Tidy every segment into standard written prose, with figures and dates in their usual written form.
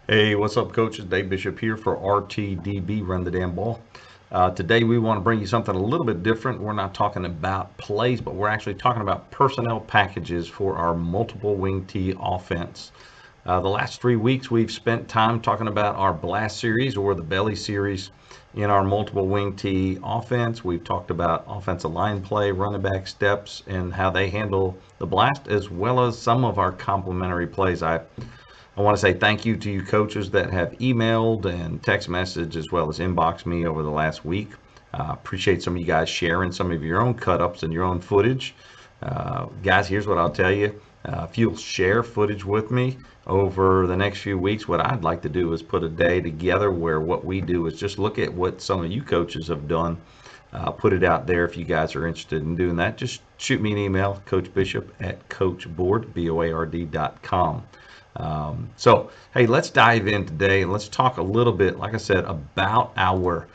Hey, what's up, coaches? Dave Bishop here for RTDB, Run the Damn Ball. Today, we want to bring you something a little bit different. We're not talking about plays, but we're actually talking about personnel packages for our multiple wing T offense. The last 3 weeks, we've spent time talking about our blast series or the belly series in our multiple wing T offense. We've talked about offensive line play, running back steps, and how they handle the blast, as well as some of our complementary plays. I want to say thank you to you coaches that have emailed and text message as well as inboxed me over the last week. Appreciate some of you guys sharing some of your own cut ups and your own footage. Guys, here's what I'll tell you. If you'll share footage with me over the next few weeks, what I'd like to do is put a day together where what we do is just look at what some of you coaches have done. Put it out there if you guys are interested in doing that. Just shoot me an email, Coach Bishop at coachboard.com. So, hey, let's dive in today and let's talk a little bit, like I said, about our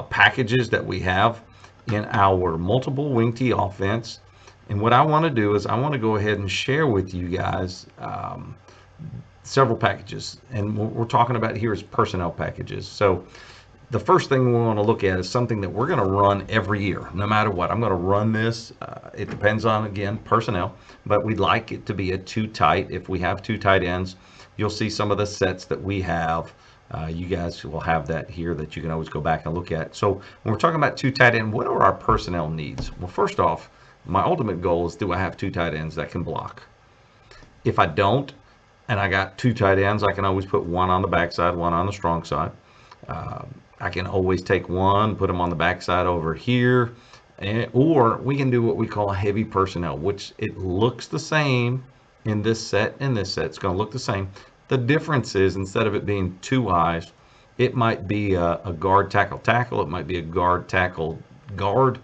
packages that we have in our multiple wing T offense. And what I want to do is I want to go ahead and share with you guys several packages. And what we're talking about here is personnel packages. So, the first thing we want to look at is something that we're going to run every year, no matter what. I'm going to run this. It depends on, again, personnel, but we'd like it to be a two tight. If we have two tight ends, you'll see some of the sets that we have. You guys will have that here that you can always go back and look at. So when we're talking about two tight end, what are our personnel needs? Well, first off, my ultimate goal is, do I have two tight ends that can block? If I don't, and I got two tight ends, I can always put one on the backside, one on the strong side. Uh, I can always take one, put them on the backside over here, or we can do what we call heavy personnel, which it looks the same in this set and this set. It's going to look the same. The difference is, instead of it being two eyes, it might be a guard tackle tackle. It might be a guard tackle guard.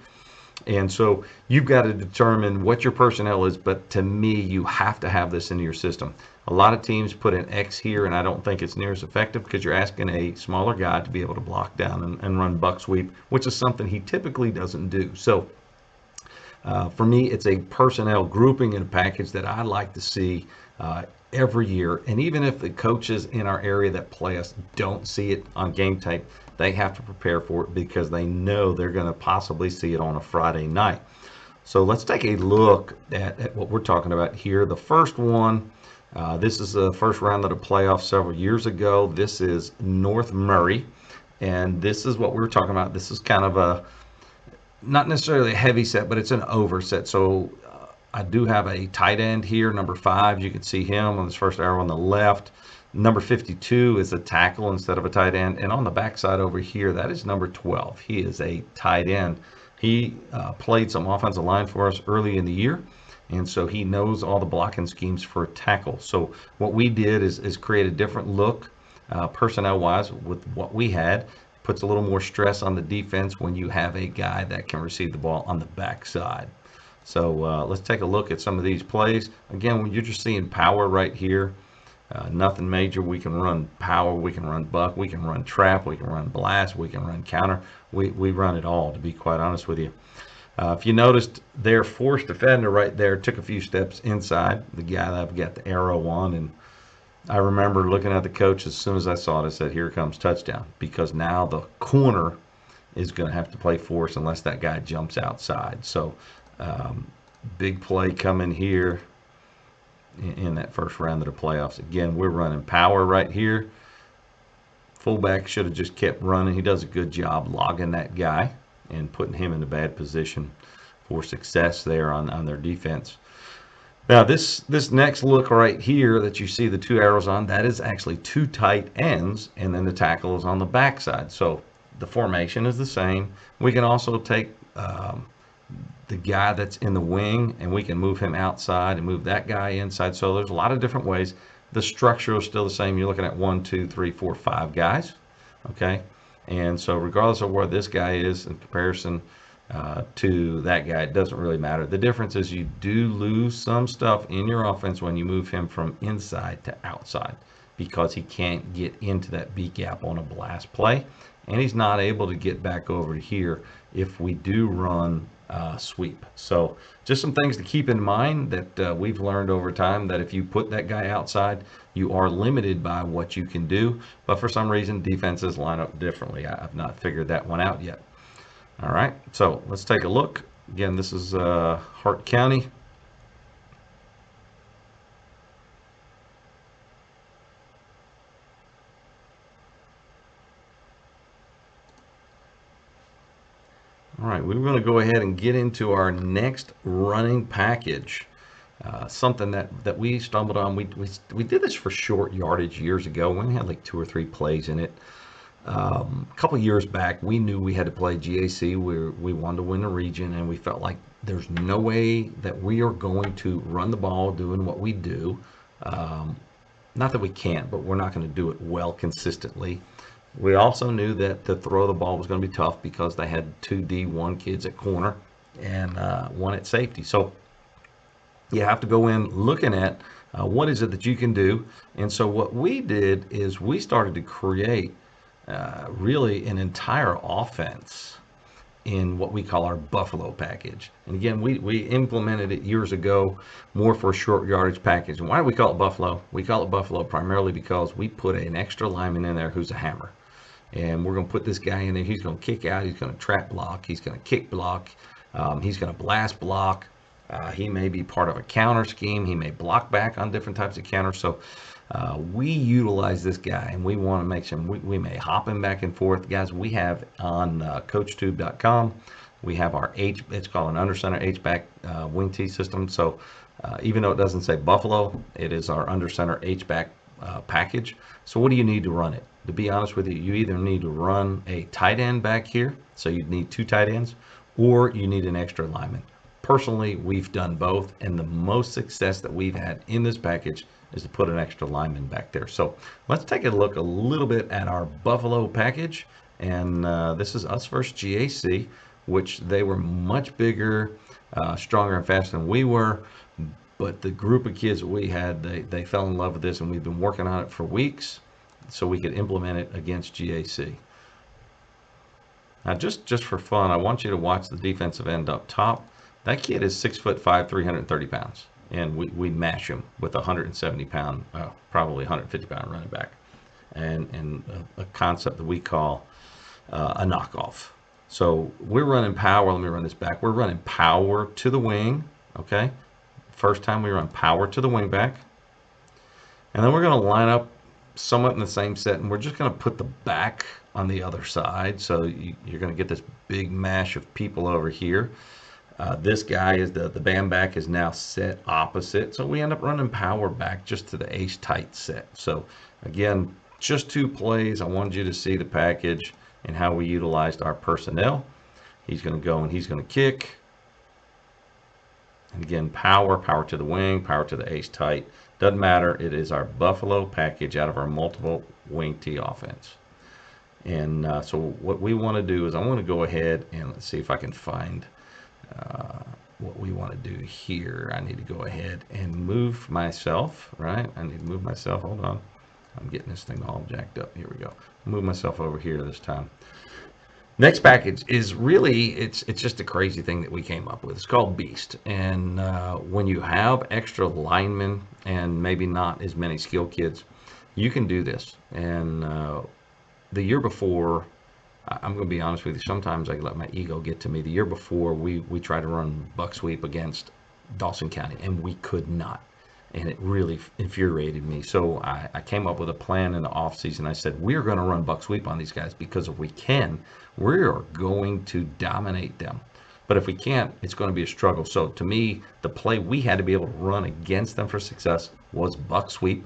And so you've got to determine what your personnel is, but to me, you have to have this into your system. A lot of teams put an X here, and I don't think it's near as effective because you're asking a smaller guy to be able to block down and run buck sweep, which is something he typically doesn't do. So for me, it's a personnel grouping in a package that I like to see every year. And even if the coaches in our area that play us don't see it on game tape, they have to prepare for it because they know they're going to possibly see it on a Friday night. So let's take a look at what we're talking about here. The first one, this is the first round of the playoffs several years ago. This is North Murray, and this is what we were talking about. This is kind of a, not necessarily a heavy set, but it's an over set. So I do have a tight end here, number 5. You can see him on this first arrow on the left. Number 52 is a tackle instead of a tight end. And on the backside over here, that is number 12. He is a tight end. He played some offensive line for us early in the year, and so he knows all the blocking schemes for a tackle. So what we did is create a different look personnel-wise with what we had. Puts a little more stress on the defense when you have a guy that can receive the ball on the backside. So let's take a look at some of these plays. Again, you're just seeing power right here. Nothing major. We can run power, we can run buck, we can run trap, we can run blast, we can run counter. We run it all, to be quite honest with you. If you noticed, their force defender right there took a few steps inside, the guy that I've got the arrow on, and I remember looking at the coach as soon as I saw it, I said, here comes touchdown, because now the corner is going to have to play force unless that guy jumps outside. So big play coming here in that first round of the playoffs. Again, we're running power right here. Fullback should have just kept running. He does a good job logging that guy and putting him in a bad position for success there on their defense. Now, this next look right here that you see the two arrows on, that is actually two tight ends, and then the tackle is on the backside. So the formation is the same. We can also take the guy that's in the wing, and we can move him outside and move that guy inside. So there's a lot of different ways. The structure is still the same. You're looking at 1, 2, 3, 4, 5 guys. Okay, and so regardless of where this guy is in comparison to that guy, it doesn't really matter. The difference is you do lose some stuff in your offense when you move him from inside to outside, because he can't get into that B gap on a blast play, and he's not able to get back over to here if we do run sweep. So just some things to keep in mind that we've learned over time, that if you put that guy outside, you are limited by what you can do. But for some reason, defenses line up differently. I've not figured that one out yet. All right, so let's take a look. Again, this is Hart County. All right, we're going to go ahead and get into our next running package. Something that we stumbled on. We did this for short yardage years ago. We had like 2 or 3 plays in it. A couple years back, we knew we had to play GAC. We wanted to win the region, and we felt like there's no way that we are going to run the ball doing what we do. Not that we can't, but we're not going to do it well consistently. We also knew that to throw the ball was going to be tough because they had 2 D1 kids at corner and one at safety. So you have to go in looking at what is it that you can do. And so what we did is we started to create really an entire offense in what we call our Buffalo package. And again, we implemented it years ago more for a short yardage package. And why do we call it Buffalo? We call it Buffalo primarily because we put an extra lineman in there who's a hammer. And we're going to put this guy in there. He's going to kick out. He's going to trap block. He's going to kick block. He's going to blast block. He may be part of a counter scheme. He may block back on different types of counters. So we utilize this guy, and we want to make sure we may hop him back and forth. Guys, we have on coachtube.com, we have our it's called an under center H-back wing tee system. So even though it doesn't say Buffalo, it is our under center H-back package. So what do you need to run it? To be honest with you, you either need to run a tight end back here, so you'd need 2 tight ends, or you need an extra lineman. Personally, we've done both, and the most success that we've had in this package is to put an extra lineman back there. So let's take a look a little bit at our Buffalo package, and this is us versus GAC, which they were much bigger, stronger, and faster than we were. But the group of kids that we had, they fell in love with this, and we've been working on it for weeks so we could implement it against GAC. Now, just for fun, I want you to watch the defensive end up top. That kid is 6'5", 330 pounds, and we mash him with a 170-pound, probably 150-pound running back, and a concept that we call a knockoff. So we're running power. Let me run this back. We're running power to the wing. Okay, first time we run power to the wing back, and then we're going to line up somewhat in the same set, and we're just going to put the back on the other side. So you're going to get this big mash of people over here. This guy is the band back is now set opposite. So we end up running power back just to the ace tight set. So again, just 2 plays. I wanted you to see the package and how we utilized our personnel. He's going to go and he's going to kick. And again, power to the wing, power to the ace tight. Doesn't matter. It is our Buffalo package out of our multiple wing tee offense. And so what we want to do is I want to go ahead and let's see if I can find what we want to do here. I need to go ahead and move myself, right? I need to move myself. Hold on. I'm getting this thing all jacked up. Here we go. Move myself over here this time. Next package is really, it's just a crazy thing that we came up with. It's called Beast. And when you have extra linemen and maybe not as many skill kids, you can do this. And the year before, I'm going to be honest with you, sometimes I let my ego get to me. The year before, we tried to run buck sweep against Dawson County, and we could not. And it really infuriated me. So I came up with a plan in the offseason. I said, we're going to run buck sweep on these guys because if we can, we are going to dominate them. But if we can't, it's going to be a struggle. So to me, the play we had to be able to run against them for success was buck sweep.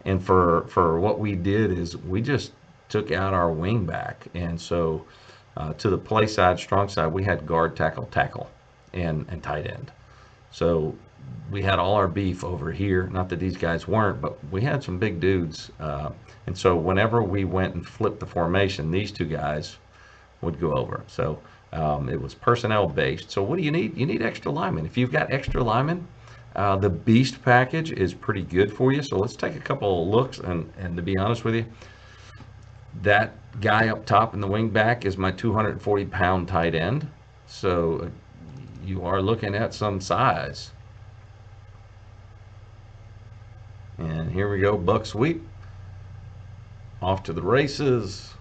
And for what we did is we just took out our wing back. And so to the play side, strong side, we had guard, tackle, and tight end. So we had all our beef over here. Not that these guys weren't, but we had some big dudes. And so whenever we went and flipped the formation, these 2 guys would go over. So it was personnel based. So what do you need? You need extra linemen. If you've got extra linemen, the Beast package is pretty good for you. So let's take a couple of looks. And to be honest with you, that guy up top in the wing back is my 240-pound tight end. So you are looking at some size. And here we go, buck sweep. Off to the races.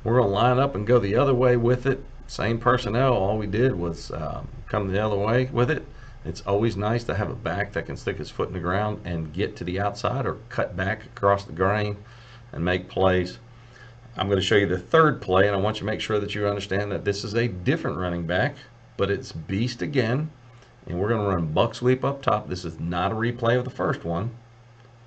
We're going to line up and go the other way with it. Same personnel. All we did was come the other way with it. It's always nice to have a back that can stick his foot in the ground and get to the outside or cut back across the grain and make plays. I'm going to show you the third play, and I want you to make sure that you understand that this is a different running back, but it's beast again. And we're going to run buck sweep up top. This is not a replay of the first one.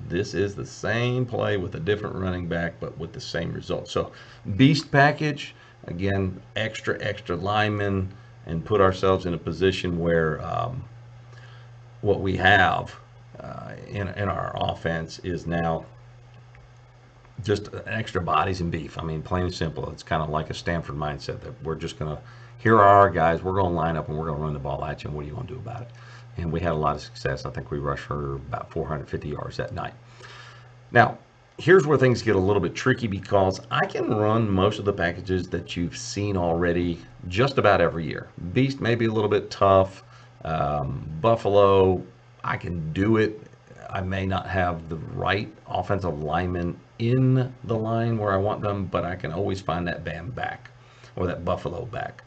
This is the same play with a different running back, but with the same result. So beast package, again, extra linemen, and put ourselves in a position where what we have in our offense is now just extra bodies and beef. I mean, plain and simple. It's kind of like a Stanford mindset that we're just going to, here are our guys, we're going to line up and we're going to run the ball at you, and what are you going to do about it? And we had a lot of success. I think we rushed for about 450 yards that night. Now, here's where things get a little bit tricky, because I can run most of the packages that you've seen already just about every year. Beast may be a little bit tough. Buffalo, I can do it. I may not have the right offensive lineman in the line where I want them, but I can always find that Bam back or that Buffalo back.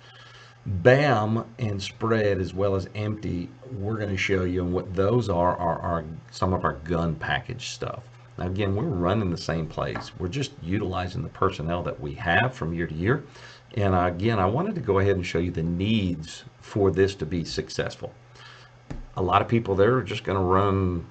Bam and spread as well as empty, we're going to show you, and what those are some of our gun package stuff. Now again, we're running the same plays. We're just utilizing the personnel that we have from year to year. And again, I wanted to go ahead and show you the needs for this to be successful. A lot of people, they're just going to run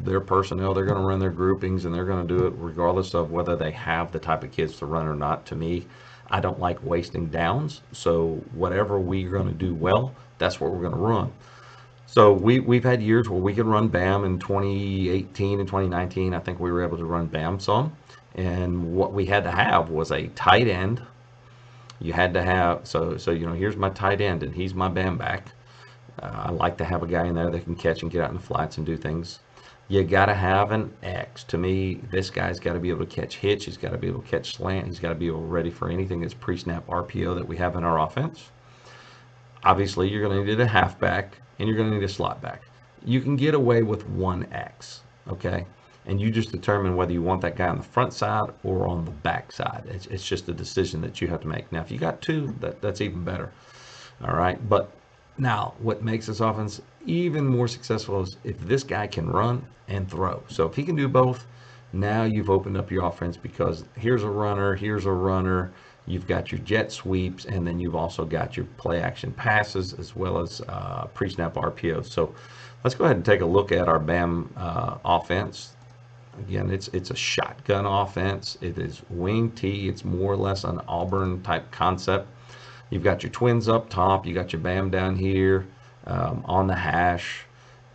their personnel, they're going to run their groupings, and they're going to do it regardless of whether they have the type of kids to run or not. To me, I don't like wasting downs, so whatever we're going to do well, that's what we're going to run. So we've had years where we could run Bam in 2018 and 2019. I think we were able to run Bam some, and what we had to have was a tight end. You had to have, so you know, here's my tight end, and he's my Bam back. I like to have a guy in there that can catch and get out in the flats and do things. You got to have an X. To me, this guy's got to be able to catch hitch. He's got to be able to catch slant. He's got to be able to ready for anything that's pre-snap RPO that we have in our offense. Obviously, you're going to need a halfback, and you're going to need a slot back. You can get away with one X, okay? And you just determine whether you want that guy on the front side or on the back side. It's just a decision that you have to make. Now, if you got two, that's even better, all right? But now, what makes this offense even more successful is if this guy can run and throw. So if he can do both, now you've opened up your offense, because here's a runner, you've got your jet sweeps, and then you've also got your play action passes as well as pre-snap RPO. So let's go ahead and take a look at our Bam offense. Again, it's a shotgun offense. It is wing T. It's more or less an Auburn type concept. You've got your twins up top. You got your Bam down here on the hash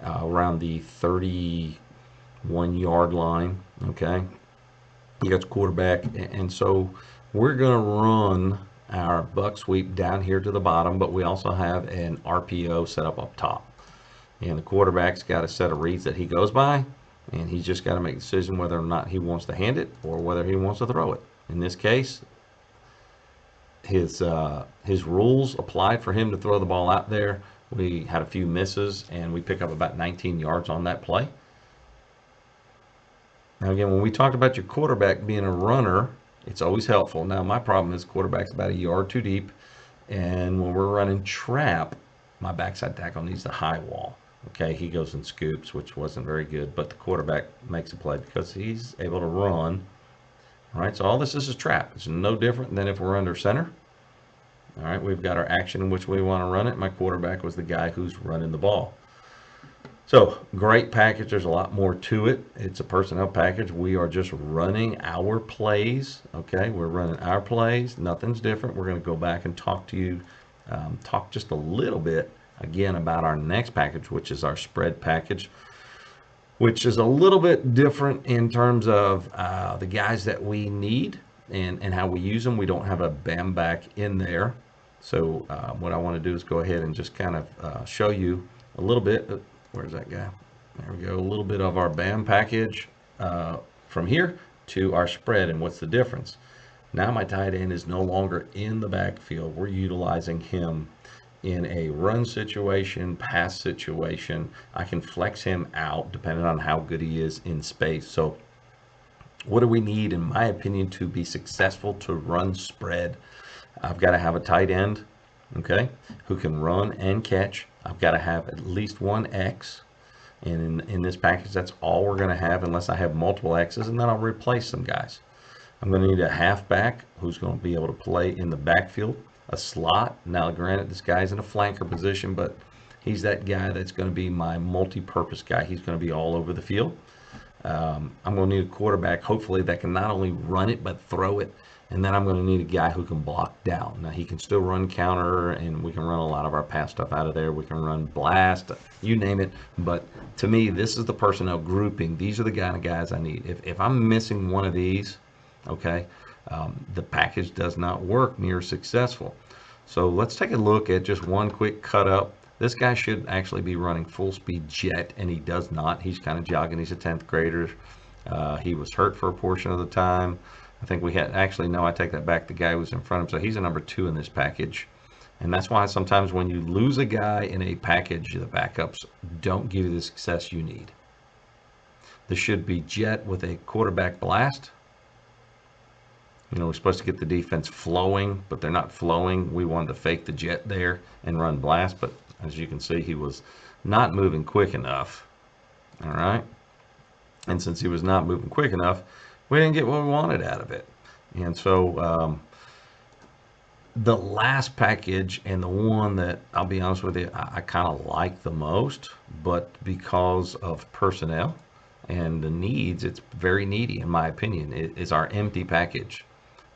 around the 31-yard line. Okay, you got the quarterback, and so we're going to run our buck sweep down here to the bottom, but we also have an RPO set up top, and the quarterback's got a set of reads that he goes by, and he's just got to make a decision whether or not he wants to hand it or whether he wants to throw it. In this case, his rules applied for him to throw the ball out there. We had a few misses, and we pick up about 19 yards on that play. Now again, when we talked about your quarterback being a runner, it's always helpful. Now my problem is quarterback's about a yard too deep, and when we're running trap, my backside tackle needs the high wall. Okay, he goes and scoops, which wasn't very good, but the quarterback makes a play because he's able to run. All right, so all this is a trap. It's no different than if we're under center. All right, we've got our action in which we want to run it. My quarterback was the guy who's running the ball. So, great package. There's a lot more to it. It's a personnel package. We are just running our plays. Okay, we're running our plays. Nothing's different. We're going to go back and talk to you, talk just a little bit again about our next package, which is our spread package, which is a little bit different in terms of the guys that we need and how we use them. We don't have a Bam back in there. So what I want to do is go ahead and just kind of show you a little bit. Where's that guy? There we go. A little bit of our Bam package from here to our spread and what's the difference. Now my tight end is no longer in the backfield. We're utilizing him in a run situation, pass situation. I can flex him out depending on how good he is in space. So what do we need, in my opinion, to be successful to run spread? I've got to have a tight end, okay, who can run and catch. I've got to have at least one X. And in this package, that's all we're going to have unless I have multiple X's, and then I'll replace some guys. I'm going to need a halfback who's going to be able to play in the backfield, a slot. Now, granted, this guy's in a flanker position, but he's that guy that's going to be my multi-purpose guy. He's going to be all over the field. I'm going to need a quarterback, hopefully, that can not only run it, but throw it. And then I'm going to need a guy who can block down. Now, he can still run counter, and we can run a lot of our pass stuff out of there. We can run blast, you name it. But to me, this is the personnel grouping. These are the kind of guys I need. If I'm missing one of these, okay, the package does not work near successful. So let's take a look at just one quick cut up. This guy should actually be running full speed jet, and he does not. He's kind of jogging. He's a 10th grader. He was hurt for a portion of the time. I think we had, actually, no, I take that back. The guy was in front of him, so he's a number 2 in this package. And that's why sometimes when you lose a guy in a package, the backups don't give you the success you need. This should be jet with a quarterback blast. You know, we're supposed to get the defense flowing, but they're not flowing. We wanted to fake the jet there and run blast, but as you can see, he was not moving quick enough. All right. And since he was not moving quick enough, we didn't get what we wanted out of it. And so the last package, and the one that, I'll be honest with you, I kind of like the most, but because of personnel and the needs, it's very needy in my opinion. It is our empty package.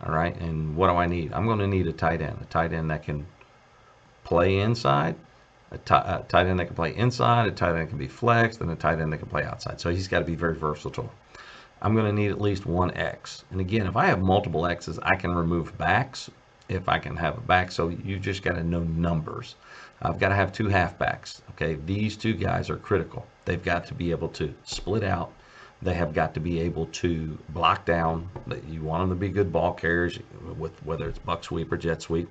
All right. And what do I need? I'm going to need a tight end that can play inside, a tight end that can play inside, a tight end that can be flexed, and a tight end that can play outside. So he's got to be very versatile. I'm going to need at least one X. And again, if I have multiple X's, I can remove backs if I can have a back. So you just got to know numbers. I've got to have 2 halfbacks. Okay, these 2 guys are critical. They've got to be able to split out. They have got to be able to block down. You want them to be good ball carriers, with whether it's buck sweep or jet sweep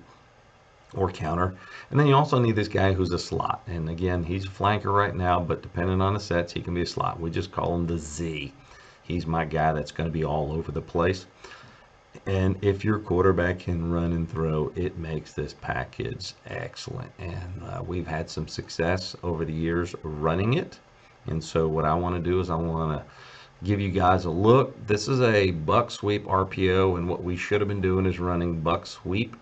or counter. And then you also need this guy who's a slot. And again, he's a flanker right now, but depending on the sets, he can be a slot. We just call him the Z. He's my guy that's going to be all over the place. And if your quarterback can run and throw, it makes this package excellent. And we've had some success over the years running it. And so what I want to do is I want to give you guys a look. This is a buck sweep RPO, and what we should have been doing is running buck sweep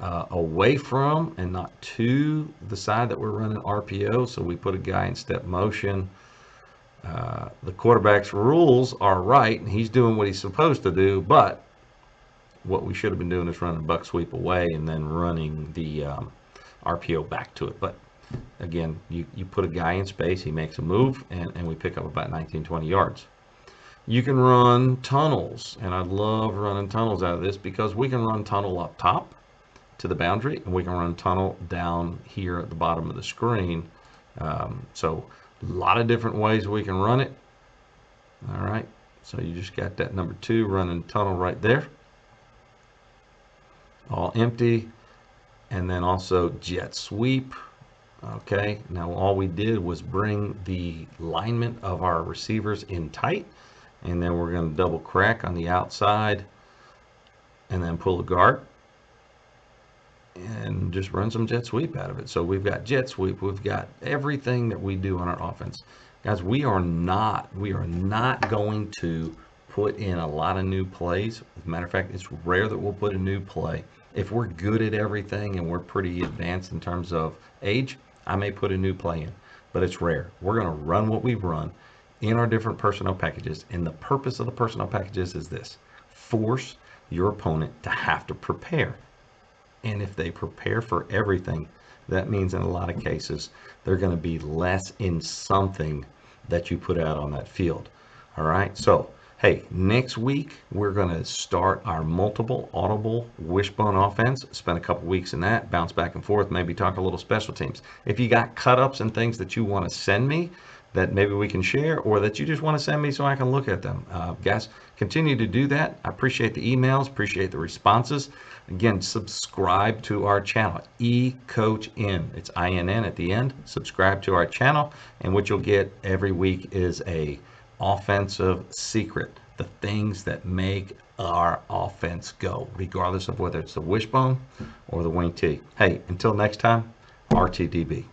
away from and not to the side that we're running RPO. So we put a guy in step motion. The quarterback's rules are right, and he's doing what he's supposed to do, but what we should have been doing is running buck sweep away and then running the RPO back to it. But again, you put a guy in space, he makes a move, and we pick up about 19, 20 yards. You can run tunnels, and I love running tunnels out of this because we can run tunnel up top to the boundary, and we can run tunnel down here at the bottom of the screen. So a lot of different ways we can run it. All right, so you just got that number 2 running tunnel right there. All empty. And then also jet sweep. Okay, now all we did was bring the alignment of our receivers in tight, and then we're going to double crack on the outside and then pull the guard and just run some jet sweep out of it. So we've got jet sweep, we've got everything that we do on our offense. Guys, we are not going to put in a lot of new plays. As a matter of fact, it's rare that we'll put a new play. If we're good at everything and we're pretty advanced in terms of age, I may put a new play in, but it's rare. We're going to run what we've run in our different personnel packages, and the purpose of the personnel packages is this: force your opponent to have to prepare. And if they prepare for everything, that means in a lot of cases they're going to be less in something that you put out on that field. All right, so hey, next week we're going to start our multiple audible wishbone offense. Spend a couple weeks in that, bounce back and forth, maybe talk a little special teams. If you got cut ups and things that you want to send me, that maybe we can share, or that you just want to send me so I can look at them. Guys, continue to do that. I appreciate the emails, appreciate the responses. Again, subscribe to our channel, eCoachN. It's INN at the end. Subscribe to our channel, and what you'll get every week is a offensive secret, the things that make our offense go, regardless of whether it's the wishbone or the wing T. Hey, until next time, RTDB.